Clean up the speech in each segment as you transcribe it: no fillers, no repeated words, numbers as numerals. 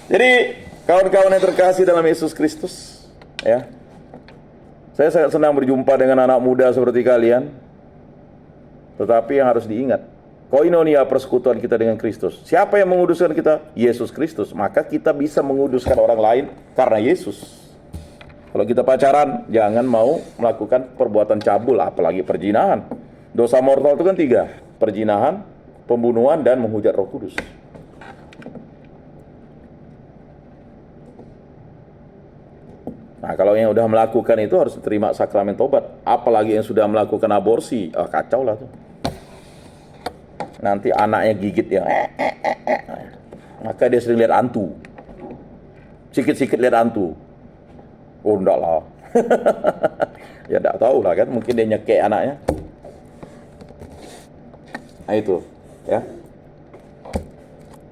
Jadi kawan-kawan yang terkasih dalam Yesus Kristus, ya, saya sangat senang berjumpa dengan anak muda seperti kalian. Tetapi yang harus diingat, koinonia persekutuan kita dengan Kristus. Siapa yang menguduskan kita? Yesus Kristus. Maka kita bisa menguduskan orang lain karena Yesus. Kalau kita pacaran, jangan mau melakukan perbuatan cabul, apalagi perzinahan. Dosa mortal itu kan 3, perzinahan, pembunuhan, dan menghujat Roh Kudus. Nah, kalau yang udah melakukan itu harus terima sakramen tobat. Apalagi yang sudah melakukan aborsi, kacau lah tuh. Nanti anaknya gigit ya, maka dia sering lihat hantu. Sikit-sikit lihat hantu. Oh, enggak lah. Ya enggak tahu lah kan, mungkin dia nyekek anaknya. Nah itu, ya.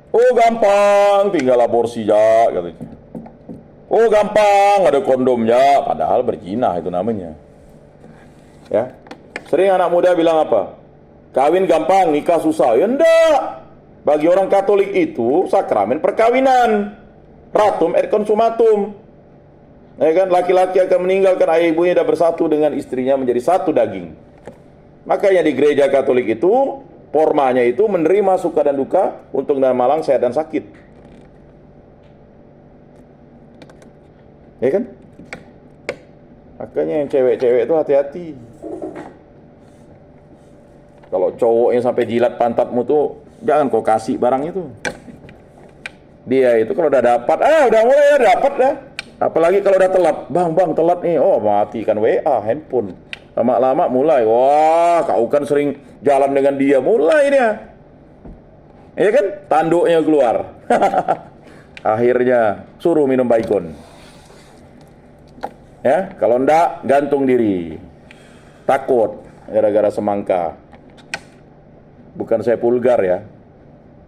Oh gampang, tinggal aborsi ya, katanya. Oh gampang, ada kondomnya, padahal berzina itu namanya. Ya. Sering anak muda bilang apa? Kawin gampang, nikah susah. Ya enggak. Bagi orang Katolik itu sakramen perkawinan. Ratum et consumatum. Ya kan, laki-laki akan meninggalkan ayah ibunya dan bersatu dengan istrinya menjadi satu daging. Makanya di gereja Katolik itu formanya itu menerima suka dan duka, untung dan malang, sehat dan sakit. Ya kan? Makanya yang cewek-cewek itu hati-hati. Kalau cowoknya sampai jilat pantatmu tuh, jangan kau kasih barang itu. Dia itu kalau udah dapat, udah mulai ya dapat dah. Apalagi kalau udah telat, bang telat nih, matikan WA, handphone. Lama-lama mulai, wah kau kan sering jalan dengan dia, mulai dia. Ya kan, tanduknya keluar. Akhirnya suruh minum baikon. Ya, kalau enggak gantung diri. Takut gara-gara semangka. Bukan saya vulgar ya.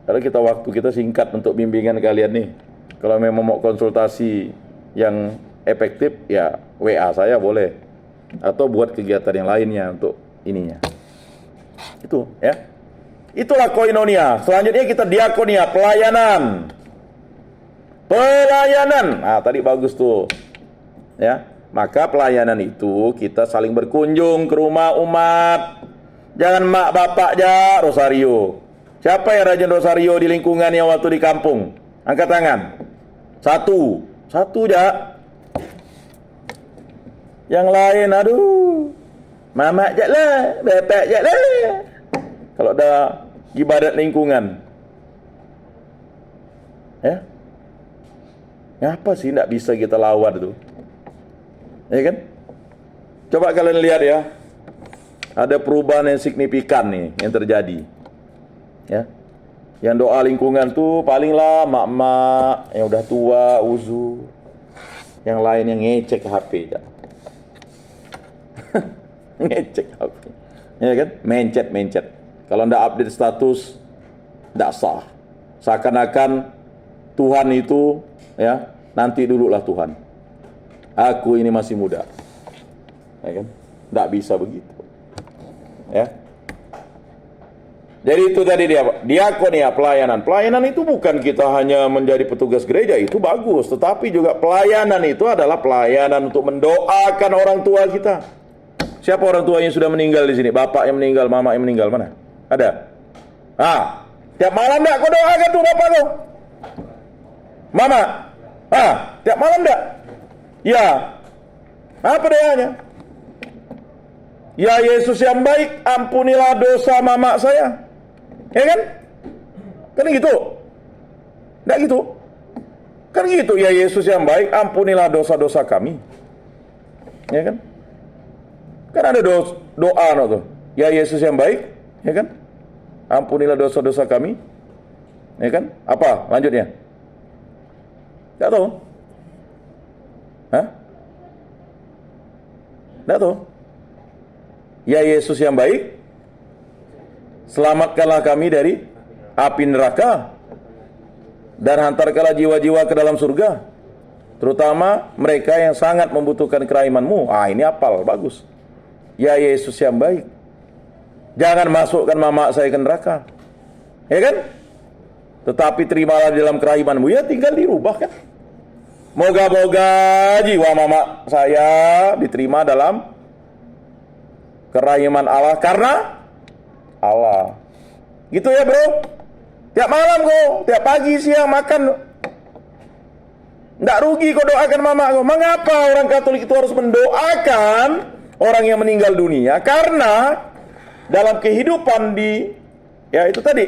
Karena waktu kita singkat untuk bimbingan kalian nih. Kalau memang mau konsultasi yang efektif ya WA saya boleh. Atau buat kegiatan yang lainnya untuk ininya. Itu ya. Itulah koinonia. Selanjutnya kita diakonia, pelayanan. Pelayanan. Nah, tadi bagus tuh. Ya. Maka pelayanan itu kita saling berkunjung ke rumah umat. Jangan mak bapak aja rosario. Siapa yang rajin rosario di lingkungannya waktu di kampung? Angkat tangan. Satu aja. Yang lain, aduh, mama aja lah, bapak aja lah. Kalau ada ibadat lingkungan, ya, ngapa sih nggak bisa kita lawan itu? Ya kan? Coba kalian lihat ya, ada perubahan yang signifikan nih yang terjadi. Ya, yang doa lingkungan tuh palinglah mak-mak yang udah tua, uzu, yang lain yang ngecek HP ya. Ngecek HP, ya kan? Mencet. Kalau ndak update status, ndak sah. Seakan-akan Tuhan itu, ya, nanti dululah Tuhan. Aku ini masih muda, ya kan? Ndak bisa begitu, ya. Jadi itu tadi dia, diakonia, pelayanan. Pelayanan itu bukan kita hanya menjadi petugas gereja, itu bagus. Tetapi juga pelayanan itu adalah pelayanan untuk mendoakan orang tua kita. Siapa orang tuanya sudah meninggal di sini? Bapak yang meninggal, mama yang meninggal, mana? Ada? Tiap malam enggak kau doakan tuh bapak kau? Mama? Tiap malam enggak? Ya. Apa doanya? Ya Yesus yang baik, ampunilah dosa mama saya. Ya kan? Kan gitu? Enggak gitu? Kan gitu, ya Yesus yang baik, ampunilah dosa-dosa kami. Ya kan? Kan ada doa tuh. Ya Yesus yang baik, ya kan? Ampunilah dosa-dosa kami. Ya kan? Apa lanjutnya? Enggak tahu. Enggak tahu. Ya Yesus yang baik, selamatkanlah kami dari api neraka dan hantarkanlah jiwa-jiwa ke dalam surga, terutama mereka yang sangat membutuhkan kerahiman-Mu. Ini hafal, bagus. Ya Yesus yang baik, jangan masukkan mama saya ke neraka. Ya kan? Tetapi terimalah di dalam kerahimanmu. Ya tinggal dirubah kan. Moga-moga jiwa mama saya diterima dalam kerahiman Allah karena Allah. Gitu ya bro. Tiap malam kok, tiap pagi siang makan. Nggak rugi kok doakan mama kok. Mengapa orang Katolik itu harus mendoakan orang yang meninggal dunia? Karena dalam kehidupan ya itu tadi,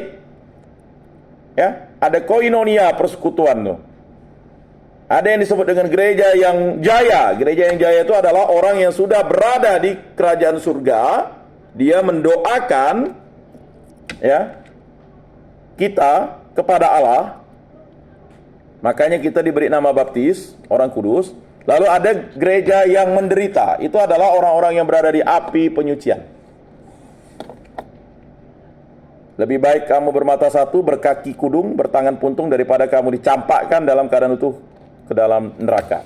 ya ada koinonia, persekutuan tuh. Ada yang disebut dengan gereja yang jaya. Gereja yang jaya itu adalah orang yang sudah berada di kerajaan surga. Dia mendoakan ya kita kepada Allah. Makanya kita diberi nama baptis, orang kudus. Lalu ada gereja yang menderita. Itu adalah orang-orang yang berada di api penyucian. Lebih baik kamu bermata satu, berkaki kudung, bertangan puntung, daripada kamu dicampakkan dalam keadaan utuh ke dalam neraka.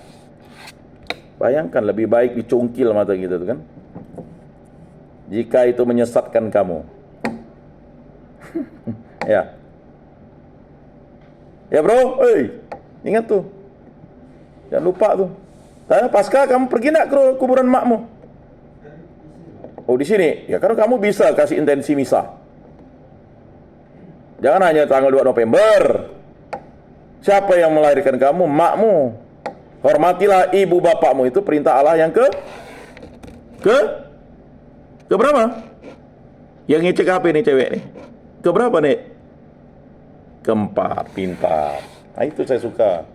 Bayangkan, lebih baik dicungkil mata kita tuh kan, jika itu menyesatkan kamu. Ya bro, ingat tuh, jangan lupa tuh. Tanya Pasca, kamu pergi nak ke kuburan makmu? Oh di sini, ya karena kamu bisa kasih intensi misa. Jangan hanya tanggal 2 November. Siapa yang melahirkan kamu? Makmu. Hormatilah ibu bapakmu, itu perintah Allah yang ke berapa? Yang ngecek HP nih cewek nih. Ke berapa nih? Keempat, pintar. Nah itu saya suka.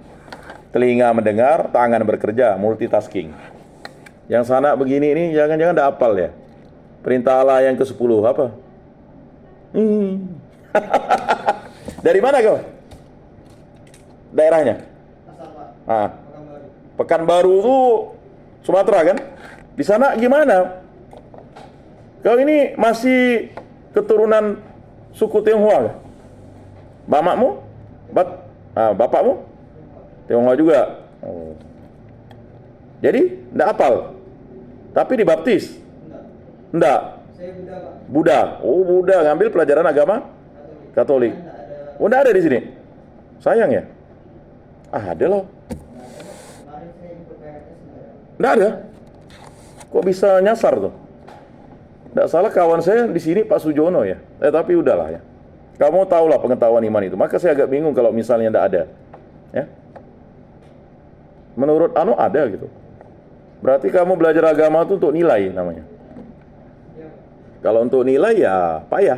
Telinga mendengar, tangan bekerja, multitasking. Yang sana begini ini jangan-jangan enggak hafal ya. Perintah Allah yang ke-10 apa? Dari mana kau? Daerahnya? Pekanbaru itu Sumatera kan? Di sana gimana? Kau ini masih keturunan suku Tionghoa kan? Mamakmu? Bapakmu? Tionghoa juga. Oh. Jadi enggak hafal. Tapi dibaptis? Enggak. Saya Buddha, Pak. Buddha. Oh, Buddha ngambil pelajaran agama Katolik. Oh, enggak ada di sini. Sayang ya. Ada loh. Kemarin saya ikut PRS Enggak ada. Kok bisa nyasar tuh? Enggak salah kawan saya di sini Pak Sujono ya. Tapi udahlah ya. Kamu tahulah pengetahuan iman itu. Maka saya agak bingung kalau misalnya enggak ada. Ya. Menurut ada gitu. Berarti kamu belajar agama itu untuk nilai namanya. Kalau untuk nilai ya payah.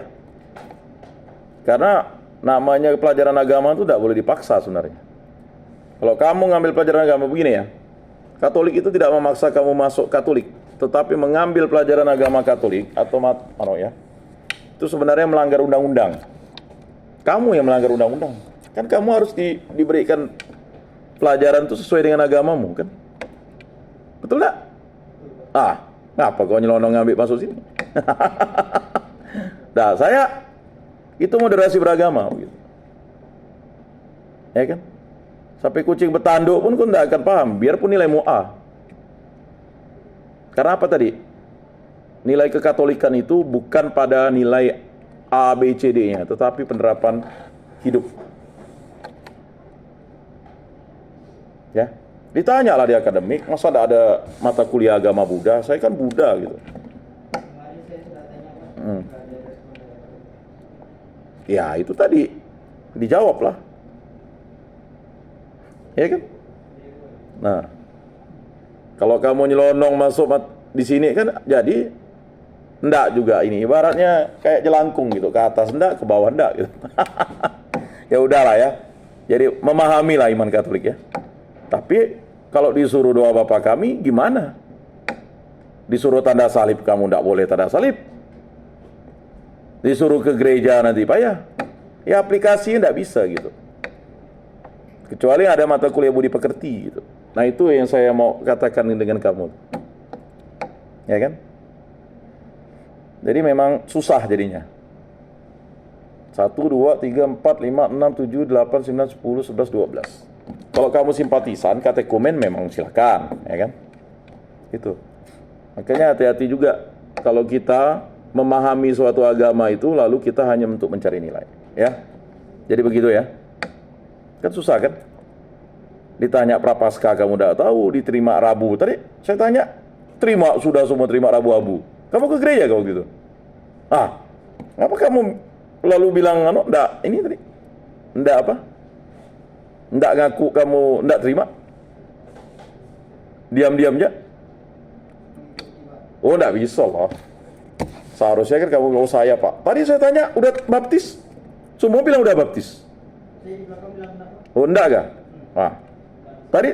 Karena namanya pelajaran agama itu tidak boleh dipaksa sebenarnya. Kalau kamu ngambil pelajaran agama begini ya, Katolik itu tidak memaksa kamu masuk Katolik, tetapi mengambil pelajaran agama Katolik atau itu sebenarnya melanggar undang-undang. Kamu yang melanggar undang-undang. Kan kamu harus diberikan pelajaran itu sesuai dengan agamamu kan? Betul enggak? Ngapa kau nyelonong ngambil masuk sini? Nah, saya itu moderasi beragama gitu. Ya kan? Sampai kucing bertanduk pun kau tidak akan paham, biarpun nilaimu A. Karena apa tadi? Nilai kekatolikan itu bukan pada nilai A, B, C, D-nya, tetapi penerapan hidup. Ya, ditanyalah di akademik, masa tidak ada mata kuliah agama Buddha? Saya kan Buddha gitu. Kemarin saya sudah tanya, Pak. Ya, itu tadi dijawab lah. Ya kan? Nah, kalau kamu nyelonong masuk di sini kan jadi enggak juga ini. Ibaratnya kayak jelangkung gitu, ke atas enggak, ke bawah enggak gitu. Ya udahlah ya. Jadi memahamilah iman Katolik ya. Tapi kalau disuruh doa Bapa kami gimana? Disuruh tanda salib kamu enggak boleh tanda salib. Disuruh ke gereja nanti payah. Ya aplikasinya enggak bisa gitu. Kecuali ada mata kuliah budi pekerti gitu. Nah itu yang saya mau katakan dengan kamu. Ya kan? Jadi memang susah jadinya. 1, 2, 3, 4, 5, 6, 7, 8, 9, 10, 11, 12. Kalau kamu simpatisan, katekumen memang silakan, ya kan? Itu. Makanya hati-hati juga kalau kita memahami suatu agama itu lalu kita hanya untuk mencari nilai, ya. Jadi begitu ya. Kan susah kan? Ditanya prapaskah kamu tidak tahu, diterima Rabu. Tadi saya tanya, sudah semua terima Rabu-abu. Kamu ke gereja kalau gitu? Ngapa kamu lalu bilang enggak ini tadi? Enggak apa? Enggak ngaku kamu enggak terima? Diam-diam aja? Oh, enggak bisa loh. Seharusnya kan kamu saya, Pak. Tadi saya tanya, udah baptis? Semua bilang udah baptis. Saya di belakang bilang kenapa? Oh, enggak kah? Tadi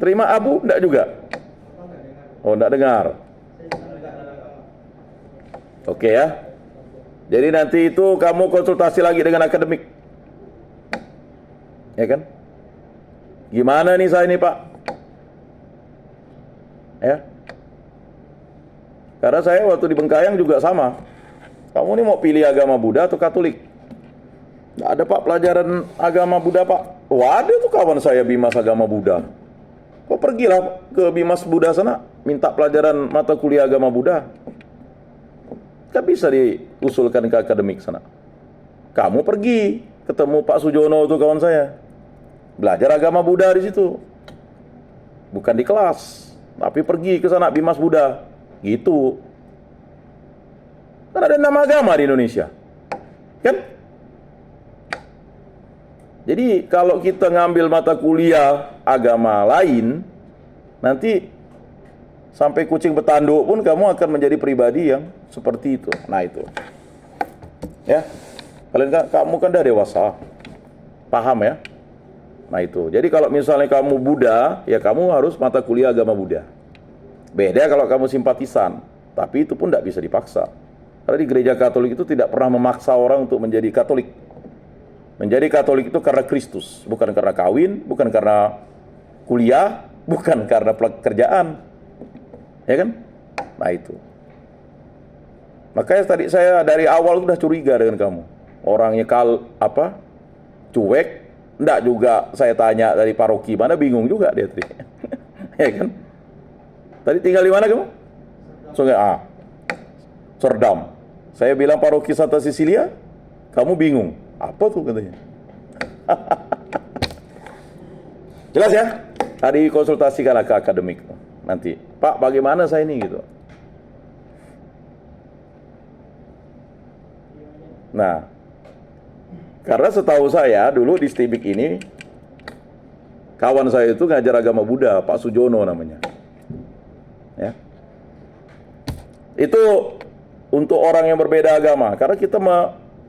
terima abu enggak juga? Bapak nggak dengar. Oh, enggak dengar. Saya cuma dengar dalam kamar. Oke ya. Jadi nanti itu kamu konsultasi lagi dengan akademik. Ya kan? Gimana nih saya ini, Pak? Ya. Karena saya waktu di Bengkayang juga sama. Kamu nih mau pilih agama Buddha atau Katolik? Nggak ada, Pak, pelajaran agama Buddha, Pak. Wah, ada tuh kawan saya Bimas agama Buddha. Kok pergilah ke Bimas Buddha sana, minta pelajaran mata kuliah agama Buddha. Kan bisa diusulkan ke akademik sana. Kamu pergi ketemu Pak Sujono tuh kawan saya. Belajar agama Buddha di situ. Bukan di kelas, tapi pergi ke sana Bimas Buddha. Gitu. Kan ada 6 agama di Indonesia. Kan? Jadi kalau kita ngambil mata kuliah agama lain, nanti sampai kucing bertanduk pun kamu akan menjadi pribadi yang seperti itu. Nah itu. Ya. Kamu kan udah dewasa. Paham ya? Nah itu. Jadi kalau misalnya kamu Buddha, ya kamu harus mata kuliah agama Buddha. Beda kalau kamu simpatisan. Tapi itu pun tidak bisa dipaksa. Karena di gereja Katolik itu tidak pernah memaksa orang untuk menjadi Katolik. Menjadi Katolik itu karena Kristus, bukan karena kawin, bukan karena kuliah, bukan karena pekerjaan. Ya kan? Nah itu. Makanya tadi saya dari awal sudah curiga dengan kamu. Orangnya cuek. Enggak juga saya tanya dari paroki mana, bingung juga dia tadi. Ya kan? Tadi tinggal di mana kamu? Sungai Serdam. Saya bilang paroki Santa Cecilia, kamu bingung. Apa tuh katanya? Jelas ya? Tadi konsultasikanlah ke akademik nanti. Pak, bagaimana saya ini gitu? Nah, karena setahu saya dulu di Stibik ini kawan saya itu ngajar agama Buddha, Pak Sujono namanya. Ya. Itu untuk orang yang berbeda agama, karena kita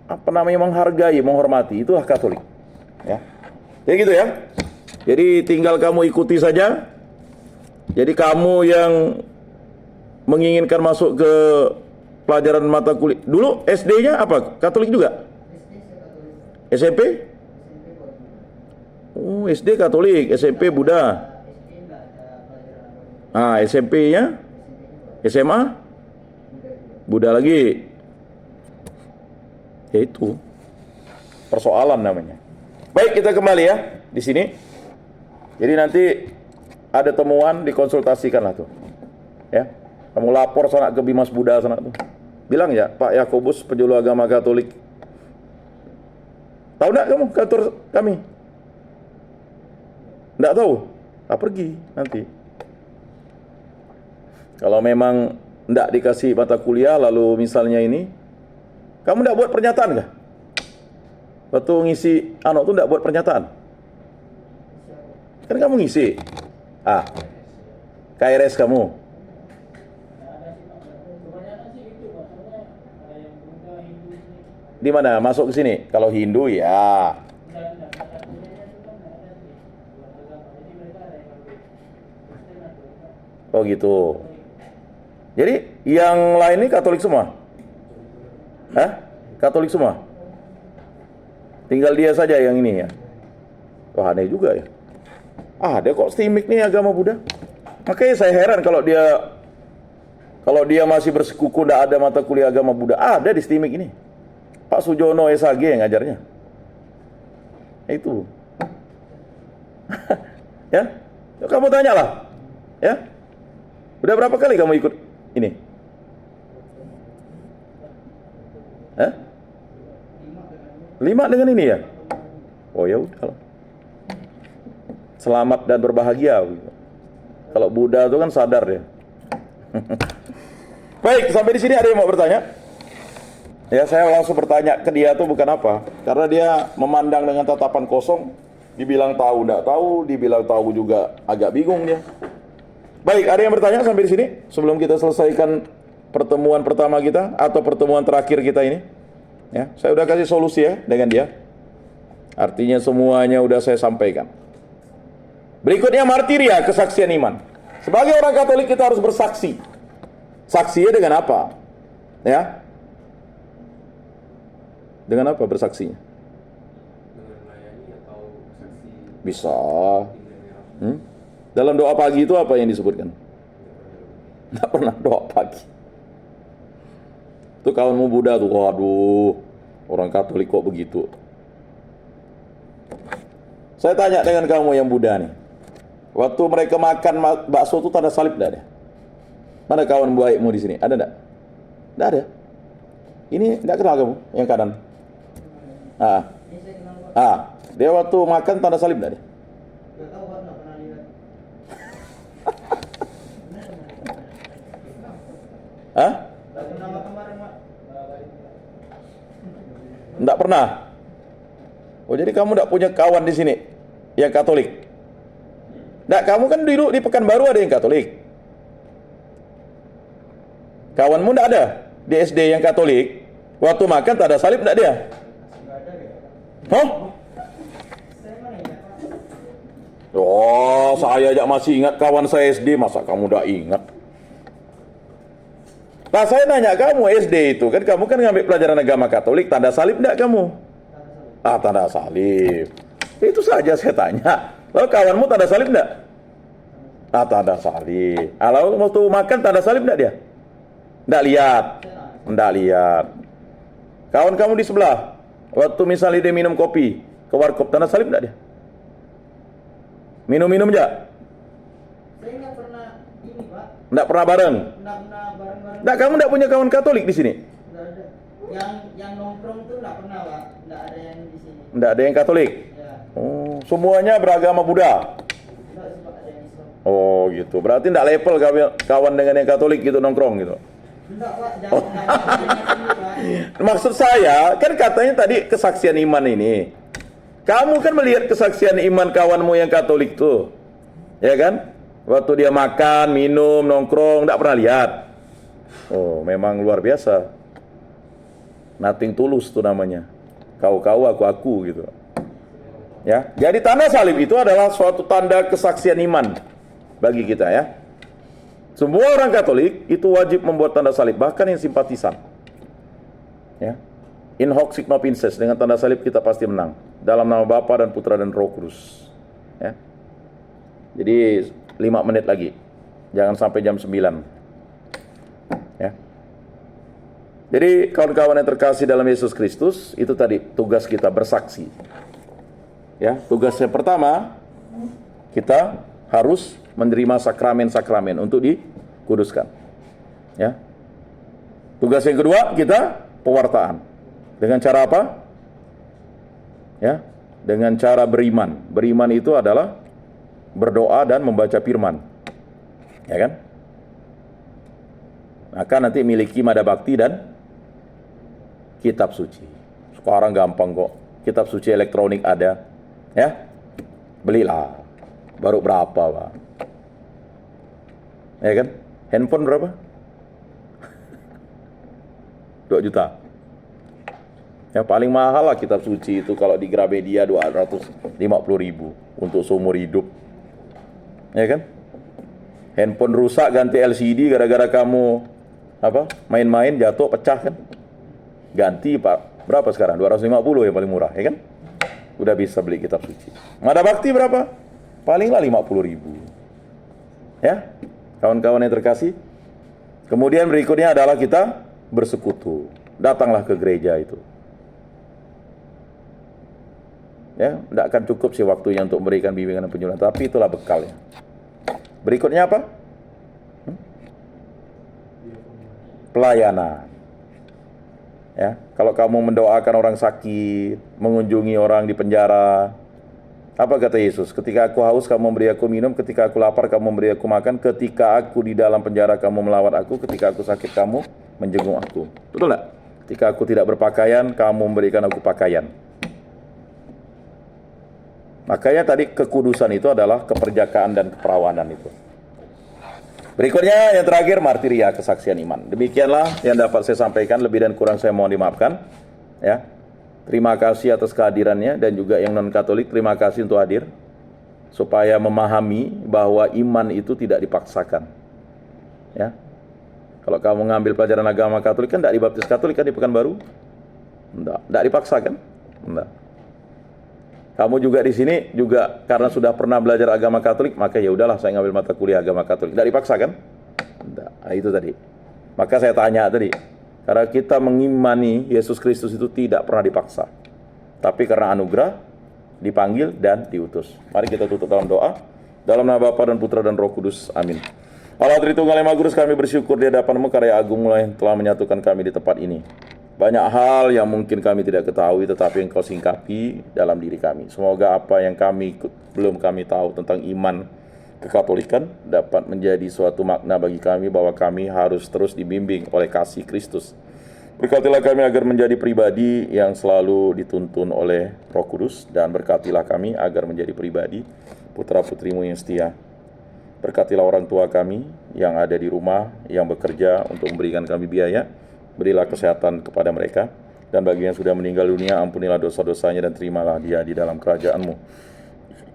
menghargai, menghormati, itulah Katolik. Ya. Jadi gitu ya. Jadi tinggal kamu ikuti saja. Jadi kamu yang menginginkan masuk ke pelajaran mata kuliah. Dulu SD-nya apa? Katolik juga? SD saya Katolik. SMP? SMP Buddha. Oh, SD Katolik, SMP Buddha. SD nggak ada pelajaran agama. SMP-nya? SMP-nya SMA? Buddha juga. Buddha lagi. Ya itu persoalan namanya. Baik, kita kembali ya di sini. Jadi nanti ada temuan, dikonsultasikanlah tuh. Ya, kamu lapor sana ke Bimas Buddha sana tuh. Bilang ya, Pak Yakobus penjuru agama Katolik. Tahu enggak kamu kantor kami? Enggak tahu? Pergi nanti. Kalau memang enggak dikasih mata kuliah, lalu misalnya ini, kamu enggak buat pernyataan kah? Waktu ngisi tuh enggak buat pernyataan? Kan kamu ngisi. KRS kamu. Di mana? Masuk ke sini. Kalau Hindu ya. Oh gitu. Jadi yang lain ini Katolik semua? Katolik semua? Tinggal dia saja yang ini ya? Wah, aneh juga ya. Ada kok Stimik nih agama Buddha. Makanya saya heran kalau dia masih bersekuku tidak ada mata kuliah agama Buddha. Ada di Stimik ini. Pak Sujono SAG yang ngajarnya. Itu. Ya? Kamu tanyalah. Ya? Udah berapa kali kamu ikut ini? 5 dengan ini ya? Oh ya udah. Selamat dan berbahagia. Gitu. Kalau Buddha itu kan sadar ya. Baik, sampai di sini ada yang mau bertanya? Ya, saya langsung bertanya ke dia tuh bukan apa. Karena dia memandang dengan tatapan kosong. Dibilang tahu, enggak tahu. Dibilang tahu juga agak bingung dia. Baik, ada yang bertanya sampai di sini? Sebelum kita selesaikan pertemuan pertama kita atau pertemuan terakhir kita ini. Ya, saya udah kasih solusi ya dengan dia. Artinya semuanya udah saya sampaikan. Berikutnya martiria, kesaksian iman. Sebagai orang Katolik kita harus bersaksi. Saksinya dengan apa? Ya. Dengan apa bersaksinya? Dengan melayani atau saksi Bisa. Dalam doa pagi itu apa yang disebutkan? Nggak pernah doa pagi. Itu kawanmu Buddha tuh, waduh, orang Katolik kok begitu. Saya tanya dengan kamu yang Buddha nih. Waktu mereka makan bakso itu tanda salib enggak ada? Mana kawan baikmu di sini? Ada enggak? Enggak ada. Ini enggak kenal kamu yang kanan. Ini saya kenal Pak. Dia waktu makan tanda salib enggak ada? Nggak tahu Pak, nggak pernah lihat. Nggak pernah makan kemarin Pak. Enggak pernah. Oh, jadi kamu enggak punya kawan di sini yang Katolik? Enggak, kamu kan dulu di Pekanbaru ada yang Katolik. Kawanmu enggak ada di SD yang Katolik. Waktu makan tak ada salib enggak dia? Nggak ada ya. Hah? Saya mana ya Pak? Oh, saya aja masih ingat kawan saya SD, masa kamu udah ingat? Nah, saya nanya kamu SD itu, kan kamu kan ngambil pelajaran agama Katolik, tanda salib enggak kamu? Tanda salib. Itu saja saya tanya. Lalu kawanmu tanda salib enggak? Tanda salib. Lalu waktu makan tanda salib enggak dia? Enggak lihat. Enggak lihat. Kawan kamu di sebelah, waktu misalnya dia minum kopi ke warkop, tanda salib enggak dia? Minum-minum aja? Saya nggak pernah ini Pak. Enggak pernah bareng? Nggak pernah bareng-bareng. Enggak, kamu enggak punya kawan Katolik di sini? Nggak ada. Yang nongkrong tuh nggak pernah Pak. Nggak ada yang di sini. Enggak ada yang Katolik? Ya. Oh, semuanya beragama Buddha? Nggak sih Pak, ada yang Islam. Oh gitu, berarti enggak level kawan dengan yang Katolik gitu nongkrong gitu? Enggak Pak, jangan ini Pak. Maksud saya, kan katanya tadi kesaksian iman ini. Kamu kan melihat kesaksian iman kawanmu yang Katolik tuh. Ya kan? Waktu dia makan, minum, nongkrong, enggak pernah lihat. Oh, memang luar biasa. Nothing tulus tuh namanya. Kau-kau, aku gitu. Ya. Jadi tanda salib itu adalah suatu tanda kesaksian iman bagi kita ya. Semua orang Katolik itu wajib membuat tanda salib, bahkan yang simpatisan. Ya. In hoc signo vinces, dengan tanda salib kita pasti menang. Dalam nama Bapa dan Putra dan Roh Kudus. Ya. Jadi 5 menit lagi. Jangan sampai jam 9. Ya. Jadi kawan-kawan yang terkasih dalam Yesus Kristus, itu tadi tugas kita bersaksi. Ya, tugas yang pertama kita harus menerima sakramen-sakramen untuk dikuduskan. Ya. Tugas yang kedua kita pewartaan. Dengan cara apa? Ya, dengan cara beriman. Beriman itu adalah berdoa dan membaca firman. Ya kan? Maka nanti miliki mada bakti dan kitab suci. Sekarang gampang kok. Kitab suci elektronik ada. Ya. Belilah. Baru berapa, Pak? Ya kan? Handphone berapa? 2 juta. Yang paling mahal lah kitab suci itu kalau di Gramedia 250.000 untuk seumur hidup. Ya kan? Handphone rusak ganti LCD gara-gara kamu main-main jatuh pecah kan? Ganti Pak. Berapa sekarang? 250 yang paling murah, ya kan? Udah bisa beli kitab suci. Mada bakti berapa? Palinglah 50.000. Ya? Kawan-kawan yang terkasih. Kemudian berikutnya adalah kita bersekutu. Datanglah ke gereja itu. Ya, tidak akan cukup sih waktunya untuk memberikan bimbingan dan penyuluhan, tapi itulah bekalnya. Berikutnya apa? Pelayanan. Ya, kalau kamu mendoakan orang sakit, mengunjungi orang di penjara, apa kata Yesus? Ketika aku haus, kamu memberi aku minum. Ketika aku lapar, kamu memberi aku makan. Ketika aku di dalam penjara, kamu melawat aku. Ketika aku sakit, kamu menjenguk aku. Betul nggak? Ketika aku tidak berpakaian, kamu memberikan aku pakaian. Makanya tadi kekudusan itu adalah keperjakaan dan keperawanan itu. Berikutnya yang terakhir, martiria, kesaksian iman. Demikianlah yang dapat saya sampaikan. Lebih dan kurang saya mohon dimaafkan. Ya. Terima kasih atas kehadirannya, dan juga yang non-Katolik, terima kasih untuk hadir. Supaya memahami bahwa iman itu tidak dipaksakan. Ya. Kalau kamu ngambil pelajaran agama Katolik, kan tidak dibaptis Katolik kan di Pekanbaru? Tidak dipaksa kan? Tidak. Kamu juga di sini juga karena sudah pernah belajar agama Katolik, maka ya udahlah saya ngambil mata kuliah agama Katolik. Tidak dipaksa kan? Tidak. Nah, itu tadi. Maka saya tanya tadi, karena kita mengimani Yesus Kristus itu tidak pernah dipaksa, tapi karena anugerah, dipanggil dan diutus. Mari kita tutup dalam doa. Dalam nama Bapa dan Putra dan Roh Kudus. Amin. Allah Tritunggal yang Maha Kudus, kami bersyukur di hadapan-Mu karya agung-Mu yang telah menyatukan kami di tempat ini. Banyak hal yang mungkin kami tidak ketahui, tetapi Engkau singkapi dalam diri kami. Semoga apa yang belum kami tahu tentang iman kekatolikan dapat menjadi suatu makna bagi kami, bahwa kami harus terus dibimbing oleh kasih Kristus. Berkatilah kami agar menjadi pribadi yang selalu dituntun oleh Roh Kudus, dan berkatilah kami agar menjadi pribadi putra-putrimu yang setia. Berkatilah orang tua kami yang ada di rumah, yang bekerja untuk memberikan kami biaya. Berilah kesehatan kepada mereka, dan bagi yang sudah meninggal dunia, ampunilah dosa-dosanya dan terimalah dia di dalam kerajaan-Mu.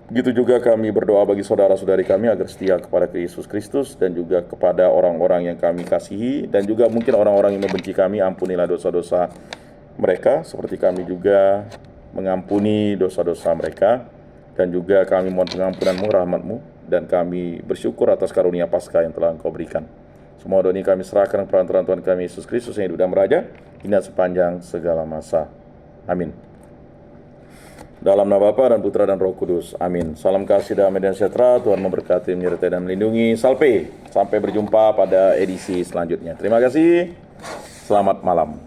Begitu juga kami berdoa bagi saudara-saudari kami agar setia kepada Yesus Kristus, dan juga kepada orang-orang yang kami kasihi, dan juga mungkin orang-orang yang membenci kami, ampunilah dosa-dosa mereka, seperti kami juga mengampuni dosa-dosa mereka. Dan juga kami mohon pengampunan-Mu, rahmat-Mu, dan kami bersyukur atas karunia Paskah yang telah Engkau berikan. Semua doa ini kami serahkan perantaraan Tuhan kami Yesus Kristus yang hidup dan meraja hingga sepanjang segala masa. Amin. Dalam nama Bapa dan Putra dan Roh Kudus. Amin. Salam kasih, damai dan sejahtera. Tuhan memberkati, menyertai dan melindungi. Salve. Sampai berjumpa pada edisi selanjutnya. Terima kasih. Selamat malam.